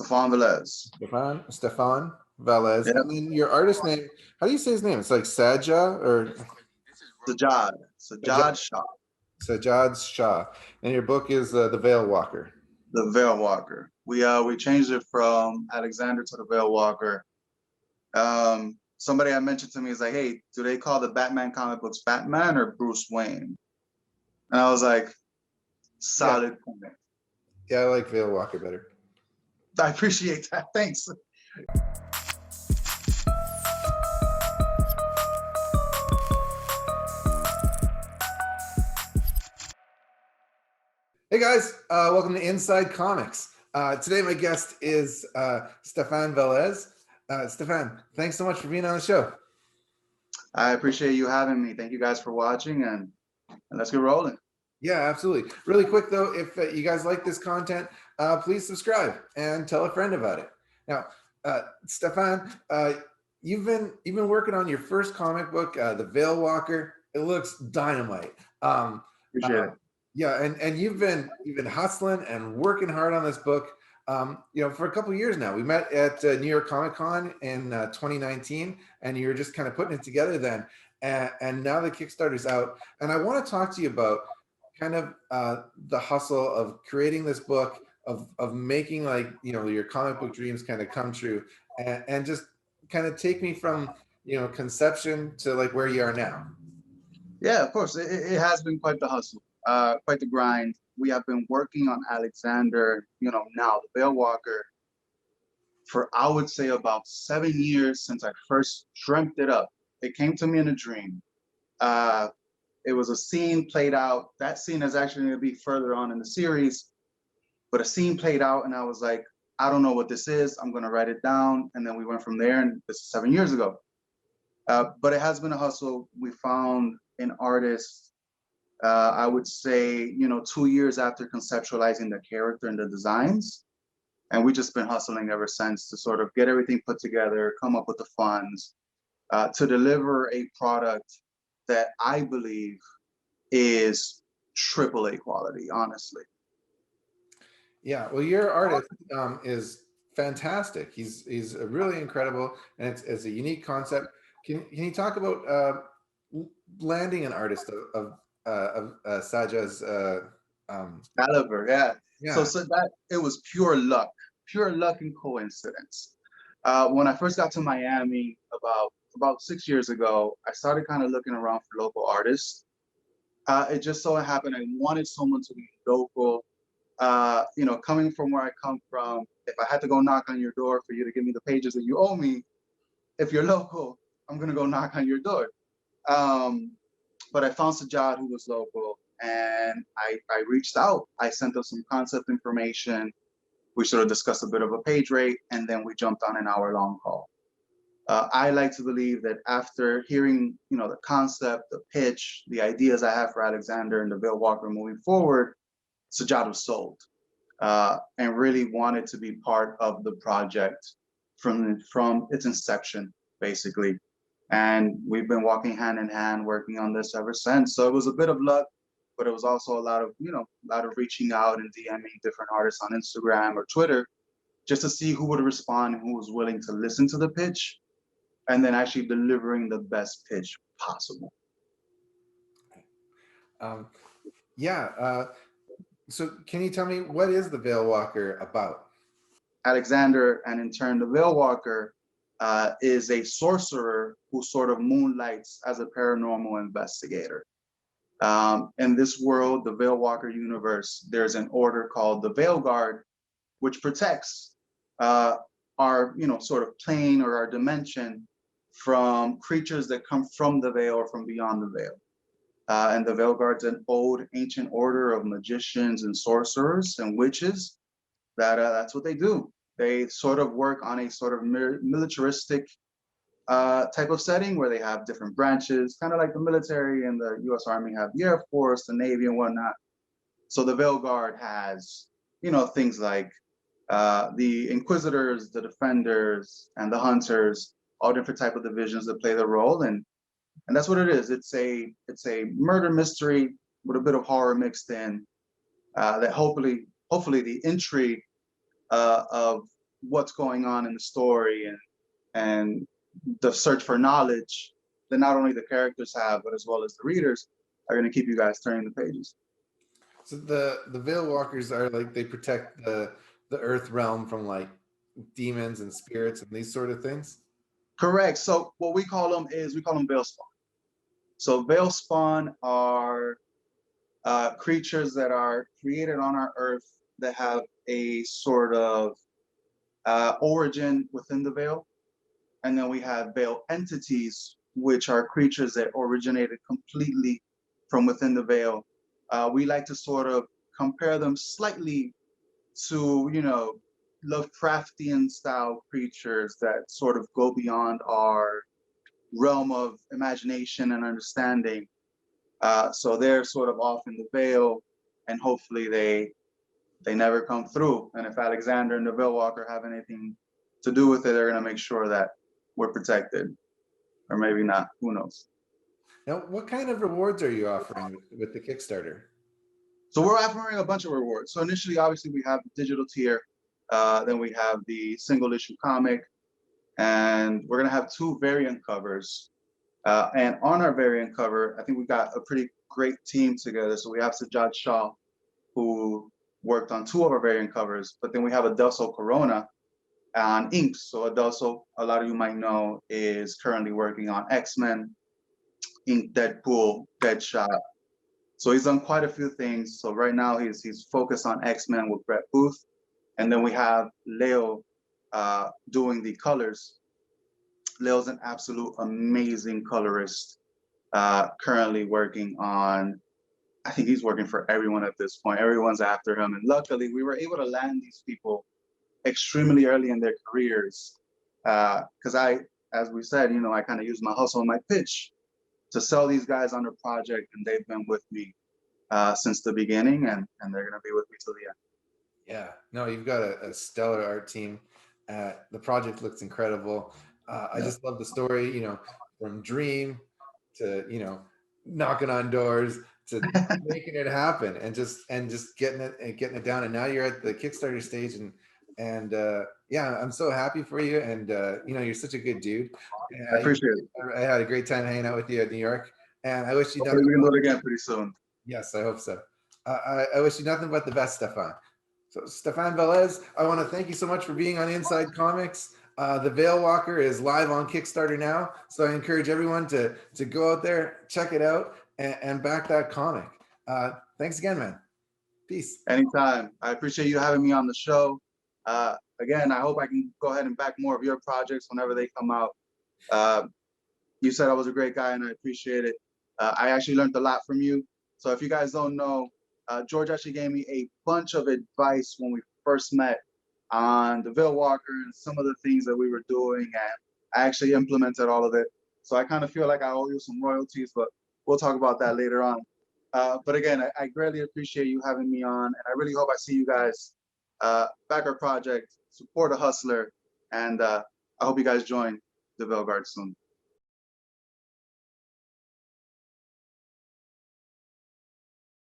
Stephan Velez. Stephan Velez. Yep. And then your artist name, how do you say his name? It's like Saja or Sajad. Sajad Shah. Sajad Shah. And your book is The Veilwalker. The Veilwalker. We changed it from Alexander to the Veilwalker. Somebody had mentioned to me is like, hey, do they call the Batman comic books Batman or Bruce Wayne? And I was like, solid point. Yeah, I like Veilwalker better. I appreciate that. Thanks. Hey guys, welcome to Inside Comics. Today my guest is Stephan Velez. Stephan, thanks so much for being on the show. I appreciate you having me. Thank you guys for watching, and let's get rolling. Yeah, absolutely. Really quick though, if you guys like this content, please subscribe and tell a friend about it. Now, Stephan, you've been working on your first comic book, The Veilwalker. It looks dynamite. Appreciate it. Yeah, and you've been hustling and working hard on this book, for a couple of years now. We met at New York Comic Con in 2019, and you were just kind of putting it together then. And now the Kickstarter's out, and I want to talk to you about kind of the hustle of creating this book, of making your comic book dreams kind of come true, and just kind of take me from conception to like where you are now. Yeah, of course. It has been quite the hustle, quite the grind. We have been working on Alexander, now the Veilwalker, for I would say about 7 years since I first dreamt it up. It came to me in a dream. It was a scene played out. That scene is actually going to be further on in the series, but a scene played out, and I was like, I don't know what this is. I'm going to write it down. And then we went from there, and this is 7 years ago. But it has been a hustle. We found an artist, I would say, 2 years after conceptualizing the character and the designs. And we've just been hustling ever since to sort of get everything put together, come up with the funds, to deliver a product that I believe is AAA quality, honestly. Yeah, well, your artist is fantastic. He's really incredible, and it's a unique concept. Can you talk about landing an artist of Saja's caliber? Yeah. Yeah. So that it was pure luck and coincidence. When I first got to Miami about 6 years ago, I started kind of looking around for local artists. It just so happened I wanted someone to be local. Coming from where I come from, if I had to go knock on your door for you to give me the pages that you owe me, if you're local, I'm gonna go knock on your door. But I found Sajad, who was local, and I reached out. I sent them some concept information. We sort of discussed a bit of a page rate, and then we jumped on an hour-long call. I like to believe that after hearing, the concept, the pitch, the ideas I have for Alexander and the Veilwalker moving forward, Sajad was sold, and really wanted to be part of the project from its inception, basically. And we've been walking hand in hand, working on this ever since. So it was a bit of luck, but it was also a lot of reaching out and DMing different artists on Instagram or Twitter, just to see who would respond and who was willing to listen to the pitch, and then actually delivering the best pitch possible. So can you tell me, what is the Veilwalker about? Alexander, and in turn the Veilwalker, is a sorcerer who sort of moonlights as a paranormal investigator. In this world, the Veilwalker universe, there's an order called the Veil Guard, which protects our, sort of plane or our dimension from creatures that come from the veil or from beyond the veil. And the Veil Guard's an old ancient order of magicians and sorcerers and witches. That's what they do. They sort of work on a sort of militaristic type of setting where they have different branches, kind of like the military and the US Army have the Air Force, the Navy, and whatnot. So the Veil Guard has, things like the Inquisitors, the Defenders, and the Hunters, all different type of divisions that play the role. And that's what it is. It's a murder mystery with a bit of horror mixed in, that hopefully the intrigue of what's going on in the story and the search for knowledge that not only the characters have, but as well as the readers, are going to keep you guys turning the pages. So the Veilwalkers are like, they protect the Earth realm from like demons and spirits and these sort of things. Correct. So what we call them is we call them Veilspawn. So Veilspawn are creatures that are created on our Earth that have a sort of origin within the veil. And then we have veil entities, which are creatures that originated completely from within the veil. We like to sort of compare them slightly to, you know, Lovecraftian style creatures that sort of go beyond our realm of imagination and understanding. So they're sort of off in the veil, and hopefully they never come through. And if Alexander and the Veilwalker have anything to do with it, they're gonna make sure that we're protected, or maybe not. Who knows? Now, what kind of rewards are you offering with the Kickstarter? So we're offering a bunch of rewards. So initially, obviously, we have the digital tier, then we have the single issue comic, and we're gonna have 2 variant covers. And on our variant cover, I think we got a pretty great team together. So we have Sajjad Shah, who worked on 2 of our variant covers, but then we have Adelso Corona on inks. So Adelso, a lot of you might know, is currently working on X-Men, Ink, Deadpool, Deadshot. So he's done quite a few things. So right now he's focused on X-Men with Brett Booth. And then we have Leo doing the colors. Leo's an absolute amazing colorist, currently working on, I think he's working for everyone at this point. Everyone's after him. And luckily we were able to land these people extremely early in their careers. Because as we said, you know, I kind of use my hustle and my pitch to sell these guys on their project, and they've been with me since the beginning, and they're gonna be with me till the end. Yeah, no, you've got a stellar art team. The project looks incredible. I just love the story, you know, from dream to, you know, knocking on doors to making it happen, and just getting it down. And now you're at the Kickstarter stage, and yeah, I'm so happy for you. And you know, you're such a good dude. I appreciate it. I had a great time hanging out with you at New York, and I wish you Hopefully nothing. we can do it again pretty soon. Yes, I hope so. I wish you nothing but the best, Stephan. So, Stephan Velez, I want to thank you so much for being on Inside Comics. The Veilwalker is live on Kickstarter now, so I encourage everyone to go out there, check it out, and back that comic. Thanks again, man. Peace. Anytime. I appreciate you having me on the show. Again, I hope I can go ahead and back more of your projects whenever they come out. You said I was a great guy, and I appreciate it. I actually learned a lot from you. So if you guys don't know, George actually gave me a bunch of advice when we first met on the Veilwalker and some of the things that we were doing, and I actually implemented all of it. So I kind of feel like I owe you some royalties, but we'll talk about that later on. But again, I greatly appreciate you having me on, and I really hope I see you guys back our project, support a hustler, and I hope you guys join the Veilguard soon.